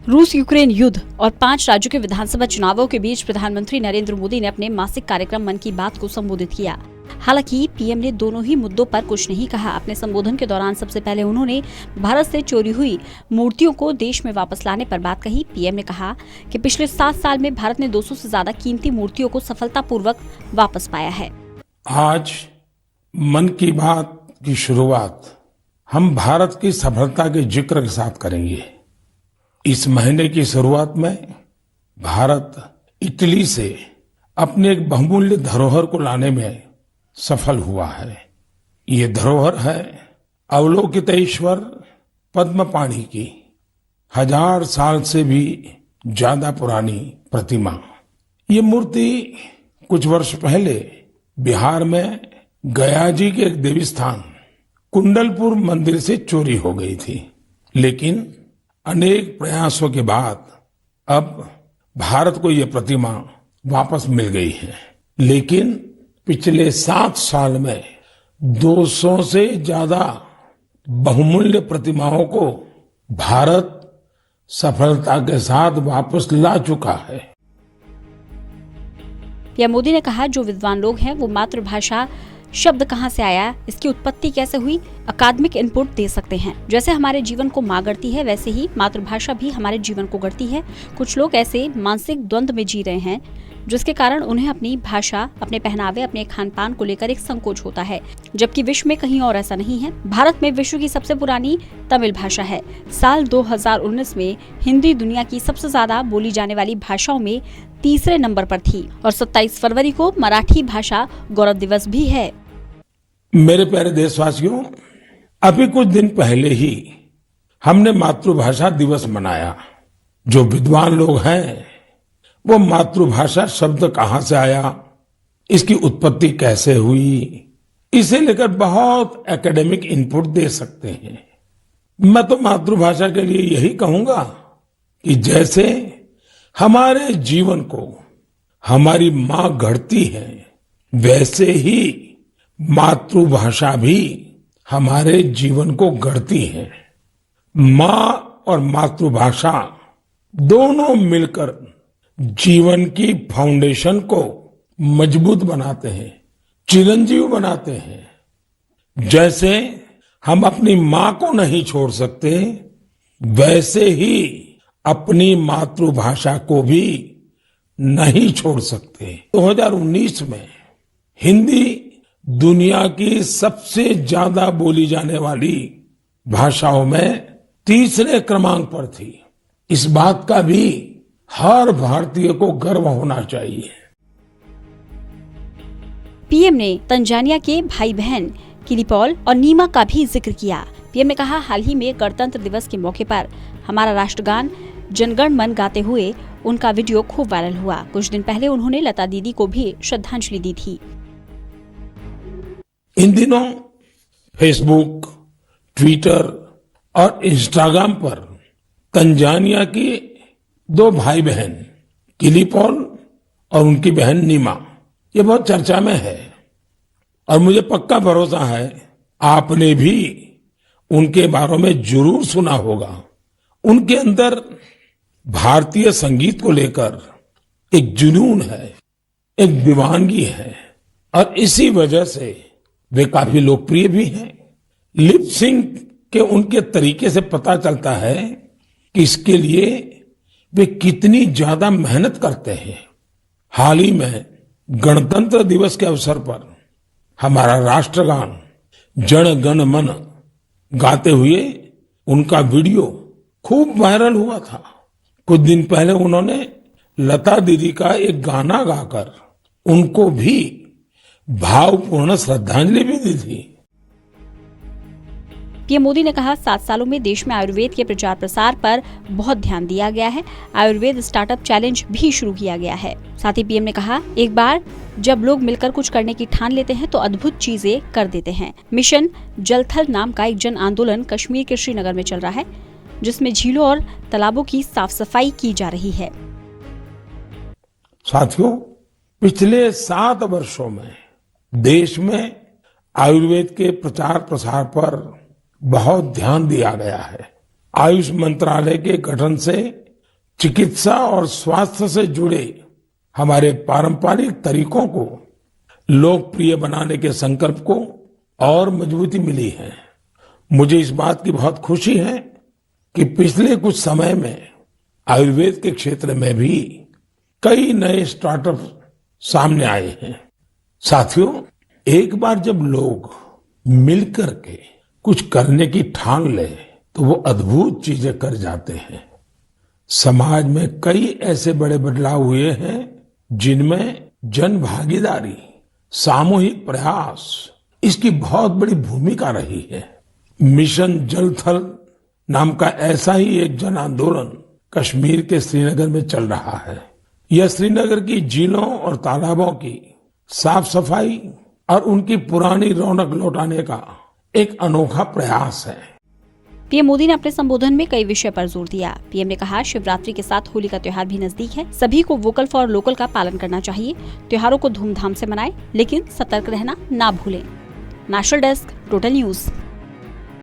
रूस यूक्रेन युद्ध और 5 राज्यों के विधानसभा चुनावों के बीच प्रधानमंत्री नरेंद्र मोदी ने अपने मासिक कार्यक्रम मन की बात को संबोधित किया। हालांकि पीएम ने दोनों ही मुद्दों पर कुछ नहीं कहा। अपने संबोधन के दौरान सबसे पहले उन्होंने भारत से चोरी हुई मूर्तियों को देश में वापस लाने पर बात कही। पीएम ने कहा कि पिछले 7 साल में भारत ने 200 से ज्यादा कीमती मूर्तियों को सफलतापूर्वक वापस पाया है। आज मन की बात की शुरुआत हम भारत की सफलता के जिक्र के साथ करेंगे। इस महीने की शुरुआत में भारत इटली से अपने एक बहुमूल्य धरोहर को लाने में सफल हुआ है। ये धरोहर है अवलोकितेश्वर पद्मपाणि की 1000 साल से भी ज्यादा पुरानी प्रतिमा। ये मूर्ति कुछ वर्ष पहले बिहार में गया जी के एक देवी स्थान कुंडलपुर मंदिर से चोरी हो गई थी, लेकिन अनेक प्रयासों के बाद अब भारत को ये प्रतिमा वापस मिल गई है। लेकिन पिछले 7 साल में 200 से ज्यादा बहुमूल्य प्रतिमाओं को भारत सफलता के साथ वापस ला चुका है। पीएम मोदी ने कहा, जो विद्वान लोग हैं वो मातृभाषा शब्द कहाँ से आया, इसकी उत्पत्ति कैसे हुई, अकादमिक इनपुट दे सकते हैं। जैसे हमारे जीवन को माँ गढ़ती है, वैसे ही मातृभाषा भी हमारे जीवन को गढ़ती है। कुछ लोग ऐसे मानसिक द्वंद्व में जी रहे हैं जिसके कारण उन्हें अपनी भाषा, अपने पहनावे, अपने खान पान को लेकर एक संकोच होता है, जबकि विश्व में कहीं और ऐसा नहीं है। भारत में विश्व की सबसे पुरानी तमिल भाषा है। साल 2019 में हिंदी दुनिया की सबसे ज्यादा बोली जाने वाली भाषाओं में तीसरे नंबर पर थी और 27 फरवरी को मराठी भाषा गौरव दिवस भी है। मेरे प्यारे देशवासियों, अभी कुछ दिन पहले ही हमने मातृभाषा दिवस मनाया। जो विद्वान लोग हैं वो मातृभाषा शब्द कहां से आया, इसकी उत्पत्ति कैसे हुई, इसे लेकर बहुत एकेडमिक इनपुट दे सकते हैं। मैं तो मातृभाषा के लिए यही कहूंगा कि जैसे हमारे जीवन को हमारी मां गढ़ती है, वैसे ही मातृभाषा भी हमारे जीवन को गढ़ती है। मां और मातृभाषा दोनों मिलकर जीवन की फाउंडेशन को मजबूत बनाते हैं, चिरंजीव बनाते हैं। जैसे हम अपनी मां को नहीं छोड़ सकते, वैसे ही अपनी मातृभाषा को भी नहीं छोड़ सकते। 2019 में हिंदी दुनिया की सबसे ज्यादा बोली जाने वाली भाषाओं में तीसरे क्रमांक पर थी। इस बात का भी हर भारतीय को गर्व होना चाहिए। पीएम ने तंजानिया के भाई बहन किलीपॉल और नीमा का भी जिक्र किया। पीएम ने कहा, हाल ही में गणतंत्र दिवस के मौके पर हमारा राष्ट्रगान जनगण मन गाते हुए उनका वीडियो खूब वायरल हुआ। कुछ दिन पहले उन्होंने लता दीदी को भी श्रद्धांजलि दी थी। इन दिनों फेसबुक, ट्विटर और इंस्टाग्राम पर तंजानिया की 2 भाई बहन किलीपॉल और उनकी बहन नीमा, ये बहुत चर्चा में है और मुझे पक्का भरोसा है आपने भी उनके बारे में जरूर सुना होगा। उनके अंदर भारतीय संगीत को लेकर एक जुनून है, एक दीवानगी है और इसी वजह से वे काफी लोकप्रिय भी हैं। लिप सिंक के उनके तरीके से पता चलता है कि इसके लिए वे कितनी ज्यादा मेहनत करते हैं। हाल ही में गणतंत्र दिवस के अवसर पर हमारा राष्ट्रगान जन गण मन गाते हुए उनका वीडियो खूब वायरल हुआ था। कुछ दिन पहले उन्होंने लता दीदी का एक गाना गाकर उनको भी भावपूर्ण श्रद्धांजलि भी दी थी। पीएम मोदी ने कहा, 7 सालों में देश में आयुर्वेद के प्रचार प्रसार पर बहुत ध्यान दिया गया है। आयुर्वेद स्टार्टअप चैलेंज भी शुरू किया गया है। साथ ही पीएम ने कहा, एक बार जब लोग मिलकर कुछ करने की ठान लेते हैं तो अद्भुत चीजें कर देते हैं। मिशन जल थल नाम का एक जन आंदोलन कश्मीर के श्रीनगर में चल रहा है, जिसमें झीलों और तालाबों की साफ सफाई की जा रही है। साथियों, पिछले 7 वर्षों में देश में आयुर्वेद के प्रचार प्रसार पर बहुत ध्यान दिया गया है। आयुष मंत्रालय के गठन से चिकित्सा और स्वास्थ्य से जुड़े हमारे पारंपरिक तरीकों को लोकप्रिय बनाने के संकल्प को और मजबूती मिली है। मुझे इस बात की बहुत खुशी है कि पिछले कुछ समय में आयुर्वेद के क्षेत्र में भी कई नए स्टार्टअप सामने आए हैं। साथियों, एक बार जब लोग मिलकर के कुछ करने की ठान ले तो वो अद्भुत चीजें कर जाते हैं। समाज में कई ऐसे बड़े बदलाव हुए हैं जिनमें जन भागीदारी, सामूहिक प्रयास इसकी बहुत बड़ी भूमिका रही है। मिशन जल थल नाम का ऐसा ही एक जन आंदोलन कश्मीर के श्रीनगर में चल रहा है। यह श्रीनगर की झीलों और तालाबों की साफ सफाई और उनकी पुरानी रौनक लौटाने का एक अनोखा प्रयास है। पीएम मोदी ने अपने संबोधन में कई विषय पर जोर दिया। पीएम ने कहा, शिवरात्रि के साथ होली का त्योहार भी नजदीक है। सभी को वोकल फॉर लोकल का पालन करना चाहिए। त्योहारों को धूमधाम से मनाएं, लेकिन सतर्क रहना ना भूलें। National desk, total news.